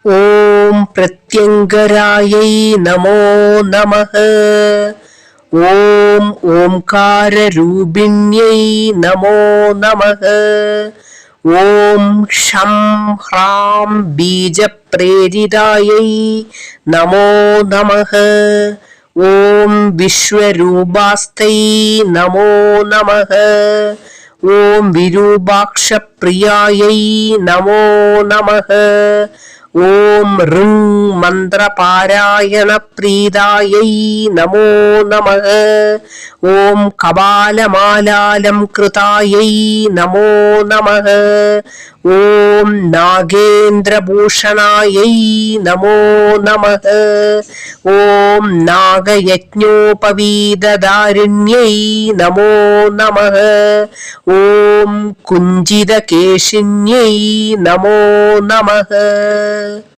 ഓം പ്രത്യംഗരായൈ നമോ നമഃ. ഓം ഓംകാരരൂപിണ്യൈ നമോ നമഃ. ഓം ഷം ഹ്രാം ബീജപ്രേരിതായൈ നമോ നമഃ. ഓം വിശ്വരൂപാസ്തൈ നമോ നമഃ. ഓം വിരൂപാക്ഷപ്രിയായൈ നമോ നമഃ. ഓം ഋം മന്ത്രപാരായണപ്രീതായൈ നമോ നമഃ. ഓം കപാലമാലാലംകൃതായൈ നമോ നമഃ. ഓം നാഗേന്ദ്രഭൂഷണായൈ നമോ നമഃ. ഓം നാഗയജ്ഞോപവീതധാരിണ്യൈ നമോ നമഃ. ഓം കുഞ്ചിതകേശിന്യൈ നമോ നമഃ.